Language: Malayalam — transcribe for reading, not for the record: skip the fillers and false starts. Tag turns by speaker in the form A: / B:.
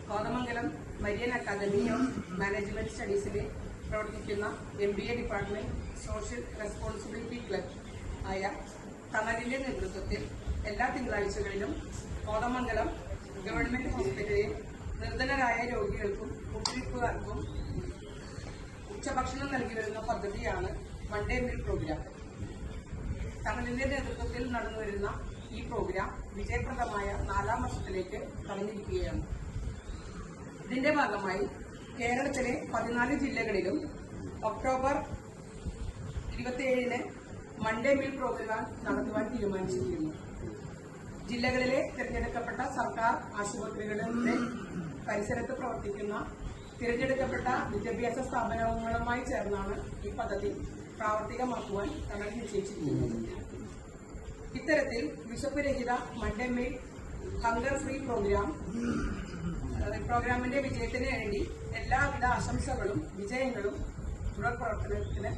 A: Kothamangalam Marian Academy of Management സ്റ്റഡീസിലെ പ്രവർത്തിക്കുന്ന MBA department social responsibility club ആയ തണലിന്റെ നേതൃത്വത്തിൽ എല്ലാ തിങ്കളാഴ്ചകളിലും കോതമംഗലം ഗവൺമെന്റ് ഹോസ്പിറ്റലിൽ നിർധനരായ രോഗികൾക്കും കുട്ടികൾക്കും ഉച്ചഭക്ഷണം നൽകി വരുന്ന പദ്ധതിയാണ് മൺഡേ മീൽ പ്രോഗ്രാം. തണലിന്റെ നേതൃത്വത്തിൽ നടന്നുവരുന്ന ഈ പ്രോഗ്രാം വിജയപ്രദമായ 4ാം വർഷത്തിലേക്ക് കടന്നിരിക്കുകയാണ്. ഇതിന്റെ ഭാഗമായി കേരളത്തിലെ 14 ജില്ലകളിലും ഒക്ടോബർ 27-ന് മൺഡേ മീൽ പ്രോഗ്രാം നടത്തുവാൻ തീരുമാനിച്ചിരിക്കുന്നു. ജില്ലകളിലെ തിരഞ്ഞെടുക്കപ്പെട്ട സർക്കാർ ആശുപത്രികളുടെ പരിസരത്ത് പ്രവർത്തിക്കുന്ന തിരഞ്ഞെടുക്കപ്പെട്ട വിദ്യാഭ്യാസ സ്ഥാപനങ്ങളുമായി ചേർന്നാണ് ഈ പദ്ധതി പ്രാവർത്തികമാക്കുവാൻ തങ്ങൾ നിശ്ചയിച്ചിരിക്കുന്നത്. ഇത്തരത്തിൽ വിശപ്പ് രഹിത മൺഡേ മീൽ ഹങ്കർ ഫ്രീ പ്രോഗ്രാമിന്റെ വിജയത്തിന് വേണ്ടി എല്ലാവിധ ആശംസകളും വിജയങ്ങളും തുടർ പ്രവർത്തനത്തിന്